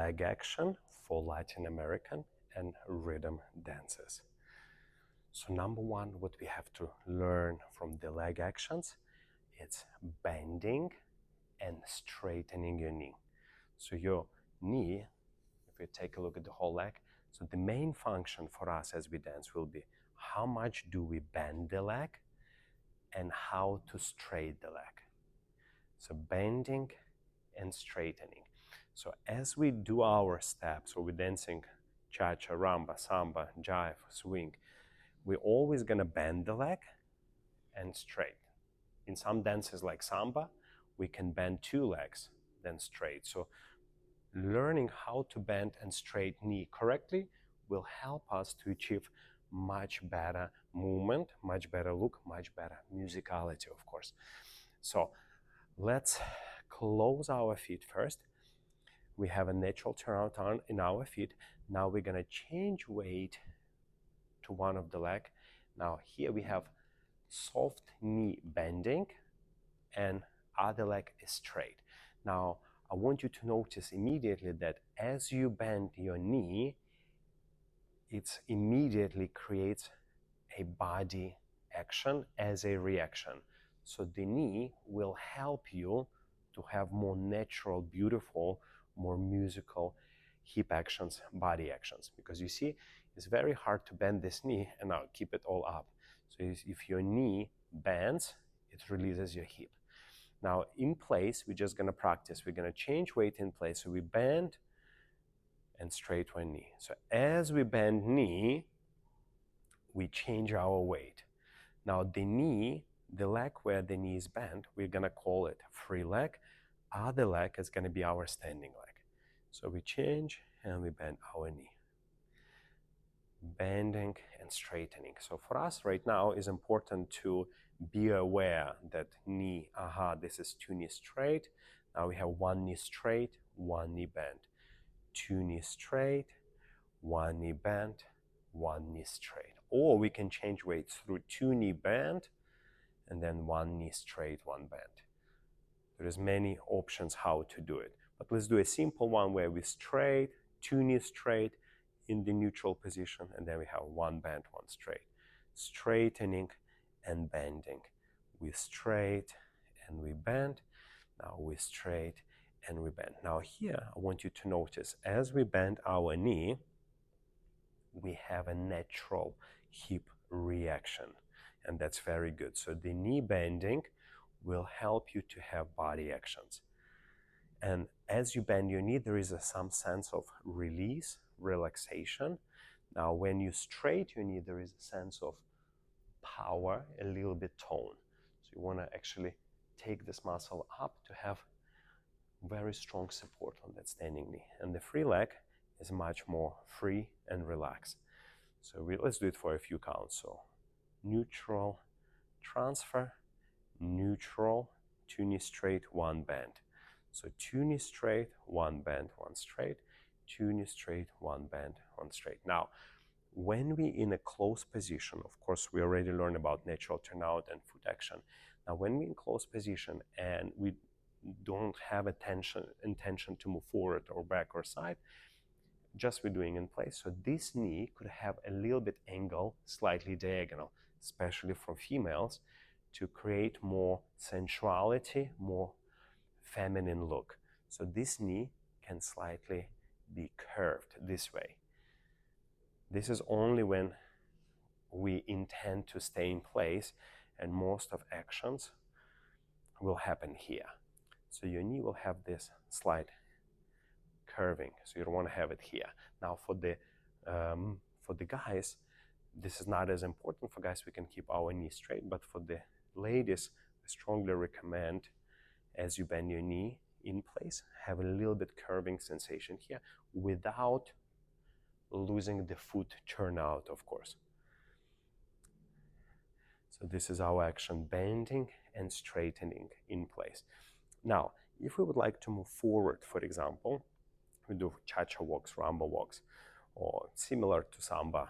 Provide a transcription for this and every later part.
leg action for Latin American and rhythm dances. So number one, what we have to learn from the leg actions, it's bending and straightening your knee. So your knee, if you take a look at the whole leg, so the main function for us as we dance will be how much do we bend the leg and how to straighten the leg. So bending and straightening. So as we do our steps, so we're dancing cha-cha, rumba, samba, jive, swing, we're always gonna bend the leg and straight. In some dances like samba, we can bend two legs, then straight. So learning how to bend and straight knee correctly will help us to achieve much better movement, much better look, much better musicality, of course. So let's close our feet first. We have a natural turnout on in our feet. Now we're gonna change weight to one of the leg. Now here we have soft knee bending and other leg is straight. Now I want you to notice immediately that as you bend your knee, it immediately creates a body action as a reaction. So the knee will help you to have more natural, beautiful, more musical hip actions, body actions. Because you see, it's very hard to bend this knee and now keep it all up. So if your knee bends, it releases your hip. Now in place, we're just gonna practice. We're gonna change weight in place. So we bend and straight one knee. So as we bend knee, we change our weight. Now the knee, the leg where the knee is bent, we're gonna call it free leg. Other leg is gonna be our standing leg. So we change and we bend our knee. Bending and straightening. So for us right now is important to be aware that knee, this is two knees straight. Now we have one knee straight, one knee bent. Two knees straight, one knee bent, one knee straight. Or we can change weights through two knee bent and then one knee straight, one bent. There's many options how to do it. But let's do a simple one where we straight, two knees straight in the neutral position, and then we have one bent, one straight. Straightening and bending. We straight and we bend. Now we straight and we bend. Now here, I want you to notice, as we bend our knee, we have a natural hip reaction, and that's very good. So the knee bending will help you to have body actions. And as you bend your knee, there is some sense of release, relaxation. Now, when you straight your knee, there is a sense of power, a little bit tone. So you want to actually take this muscle up to have very strong support on that standing knee. And the free leg is much more free and relaxed. So let's do it for a few counts. So neutral, transfer, neutral, two knees straight, one bend. So two knees straight, one bend, one straight, two knees straight, one bend, one straight. Now, when we in a close position, of course, we already learned about natural turnout and foot action. Now, when we in close position and we don't have intention to move forward or back or side, just we're doing in place. So this knee could have a little bit angle, slightly diagonal, especially for females, to create more sensuality, more feminine look. So this knee can slightly be curved this way. This is only when we intend to stay in place, and most of actions will happen here. So your knee will have this slight curving, so you don't want to have it here. Now for the guys, this is not as important. For guys, we can keep our knee straight, but for the ladies, I strongly recommend, as you bend your knee in place, have a little bit curving sensation here without losing the foot turnout, of course. So this is our action, bending and straightening in place. Now, if we would like to move forward, for example, we do cha-cha walks, rumba walks, or similar to samba.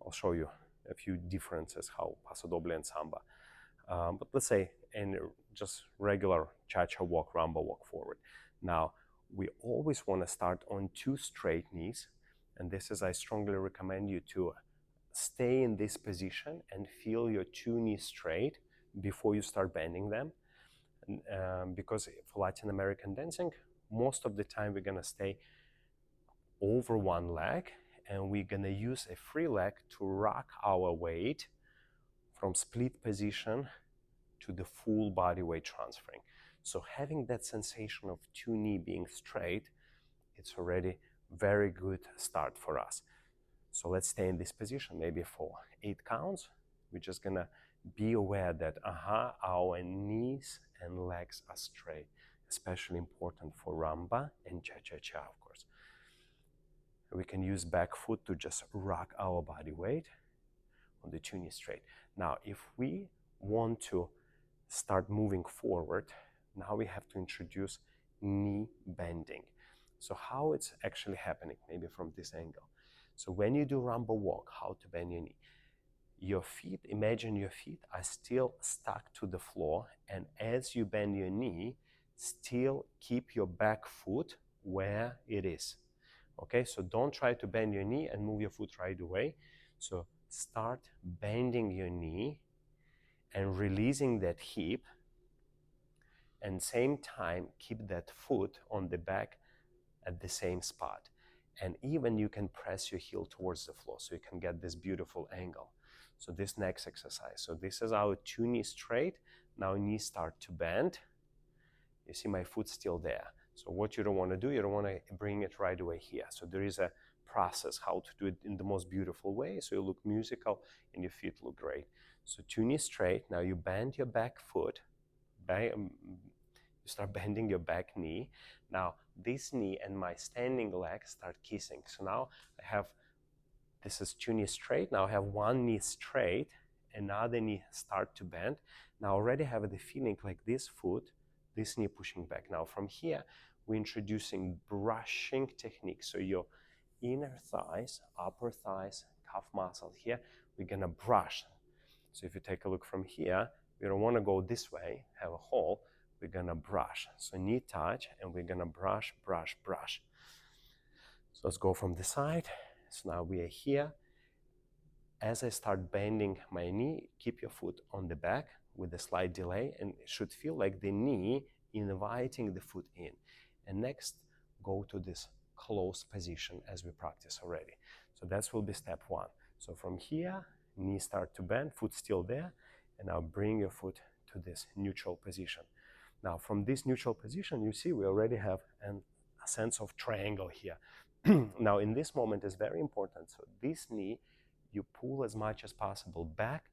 I'll show you a few differences, how paso doble and samba. But let's say in just regular cha-cha walk, rumba walk forward. Now, we always want to start on 2 straight knees. And this is, I strongly recommend you to stay in this position and feel your 2 knees straight before you start bending them. Because for Latin American dancing, most of the time we're going to stay over one leg, and we're going to use a free leg to rock our weight from split position to the full body weight transferring. So having that sensation of 2 knee being straight, it's already very good start for us. So let's stay in this position maybe for 8 counts. We're just gonna be aware that our knees and legs are straight, especially important for rumba and cha-cha-cha, of course. We can use back foot to just rock our body weight on the 2 knees straight. Now, if we want to start moving forward, now we have to introduce knee bending. So how it's actually happening, maybe from this angle. So when you do rumba walk, how to bend your knee. Your feet, imagine your feet are still stuck to the floor, and as you bend your knee, still keep your back foot where it is. Okay, so don't try to bend your knee and move your foot right away. So start bending your knee and releasing that hip, and same time keep that foot on the back at the same spot. And even you can press your heel towards the floor so you can get this beautiful angle. So this next exercise. So this is our 2 knees straight. Now knees start to bend. You see my foot still there. So what you don't want to do, you don't want to bring it right away here. So there is a process how to do it in the most beautiful way so you look musical and your feet look great. So 2 knees straight. Now you bend your back foot. You start bending your back knee. Now this knee and my standing leg start kissing. So now I have, this is 2 knees straight. Now I have 1 knee straight, another knee start to bend. Now I already have the feeling like this foot, this knee pushing back. Now from here, we're introducing brushing technique. So your inner thighs, upper thighs, calf muscle here, we're gonna brush. So if you take a look from here, we don't wanna go this way, have a hole, we're gonna brush. So knee touch, and we're gonna brush, brush, brush. So let's go from the side. So now we are here. As I start bending my knee, keep your foot on the back with a slight delay, and it should feel like the knee inviting the foot in. And next, go to this closed position as we practice already. So that will be step 1. So from here, knee start to bend, foot still there, and now bring your foot to this neutral position. Now from this neutral position, you see we already have a sense of triangle here. Now in this moment is very important. So this knee, you pull as much as possible back,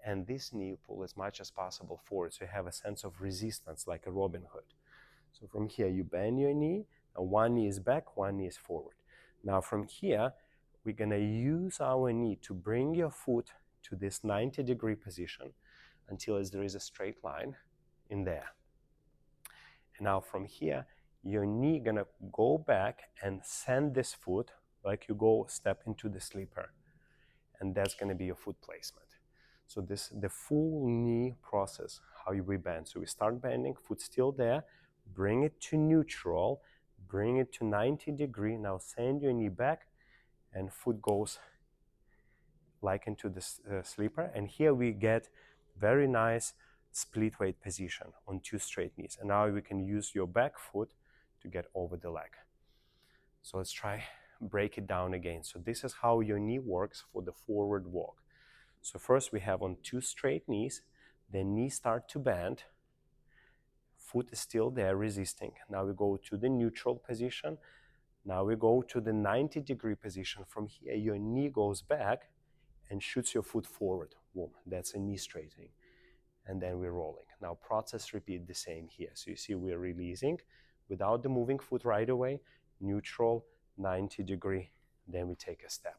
and this knee you pull as much as possible forward. So you have a sense of resistance like a Robin Hood. So from here you bend your knee, and 1 knee is back, 1 knee is forward. Now from here, we're gonna use our knee to bring your foot to this 90-degree position until there is a straight line in there. And now from here, your knee gonna go back and send this foot like you go step into the sleeper. And that's gonna be your foot placement. So this the full knee process, how we bend. So we start bending, foot still there, bring it to neutral, bring it to 90-degree. Now send your knee back, and foot goes like into the sleeper. And here we get very nice split weight position on 2 straight knees. And now we can use your back foot to get over the leg. So let's try break it down again. So this is how your knee works for the forward walk. So first we have on 2 straight knees, the knees start to bend, foot is still there resisting. Now we go to the neutral position. Now we go to the 90-degree position. From here your knee goes back and shoots your foot forward. Boom, that's a knee straightening. And then we're rolling. Now process repeat the same here. So you see we're releasing without the moving foot right away, neutral, 90-degree, then we take a step.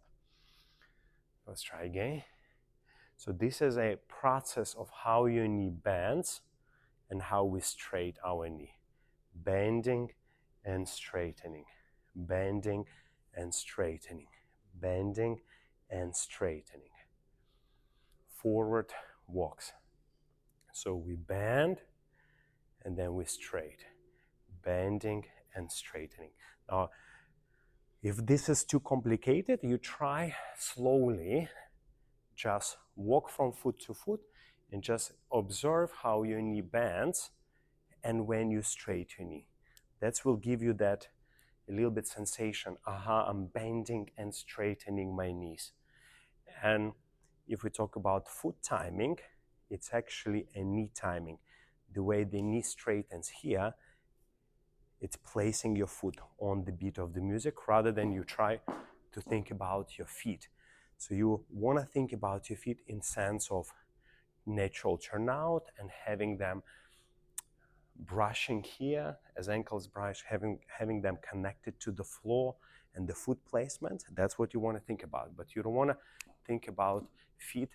Let's try again. So this is a process of how your knee bends and how we straighten our knee. Bending and straightening, bending and straightening, bending and straightening. Forward walks. So we bend and then we straight, bending and straightening. Now, if this is too complicated, you try slowly, just walk from foot to foot and just observe how your knee bends and when you straighten your knee. That will give you that a little bit sensation, aha, I'm bending and straightening my knees. And if we talk about foot timing, it's actually a knee timing. The way the knee straightens here, it's placing your foot on the beat of the music rather than you try to think about your feet. So you want to think about your feet in sense of natural turnout and having them brushing here as ankles brush, having them connected to the floor and the foot placement. That's what you want to think about. But you don't want to think about feet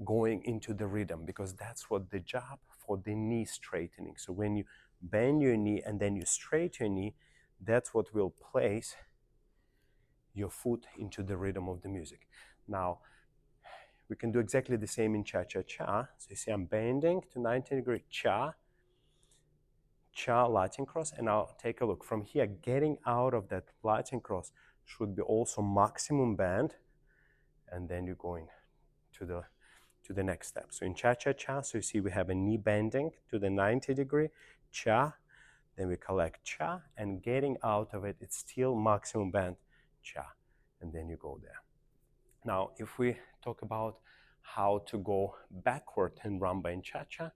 going into the rhythm, because that's what the job for the knee straightening. So when you bend your knee and then you straighten your knee, that's what will place your foot into the rhythm of the music. Now, we can do exactly the same in cha-cha-cha. So you see I'm bending to 90-degree cha, cha, Latin cross, and now take a look. From here, getting out of that Latin cross should be also maximum bend, and then you're going to the next step. So in cha-cha-cha, so you see we have a knee bending to the 90-degree cha, then we collect cha, and getting out of it, it's still maximum bend, cha, and then you go there. Now, if we talk about how to go backward in rumba and cha-cha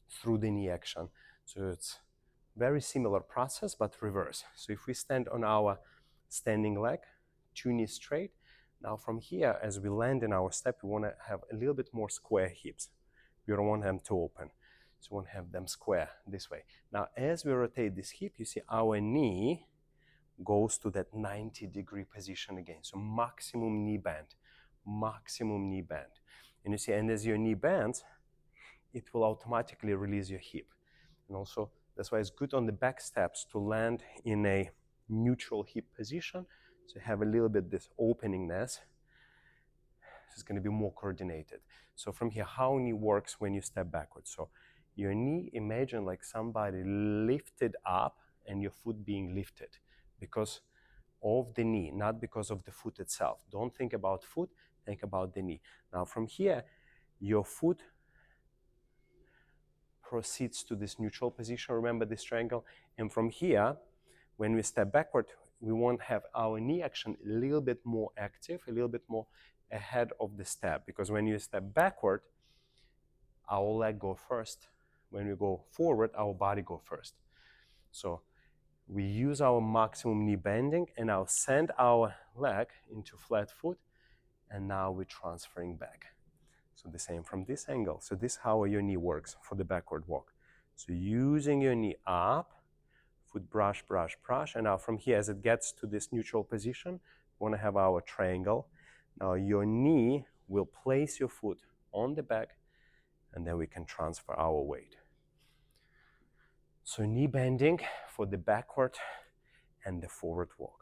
through the knee action, so it's very similar process, but reverse. So if we stand on our standing leg, two knees straight, now from here, as we land in our step, we want to have a little bit more square hips. We don't want them to open. So we want to have them square this way. Now, as we rotate this hip, you see our knee goes to that 90-degree position again. So maximum knee bend, maximum knee bend. And you see, and as your knee bends, it will automatically release your hip. And also, that's why it's good on the back steps to land in a neutral hip position. So you have a little bit this openingness. It's going to be more coordinated. So from here, how knee works when you step backwards. So your knee, imagine like somebody lifted up and your foot being lifted because of the knee, not because of the foot itself. Don't think about foot, think about the knee. Now from here, your foot proceeds to this neutral position. Remember this triangle. And from here, when we step backward, we want to have our knee action a little bit more active, a little bit more ahead of the step. Because when you step backward, our leg go first. When we go forward, our body go first. So we use our maximum knee bending and now send our leg into flat foot, and now we're transferring back. So the same from this angle. So this is how your knee works for the backward walk. So using your knee up, foot brush, brush, brush, and now from here as it gets to this neutral position, we want to have our triangle. Now your knee will place your foot on the back, and then we can transfer our weight. So knee bending for the backward and the forward walk.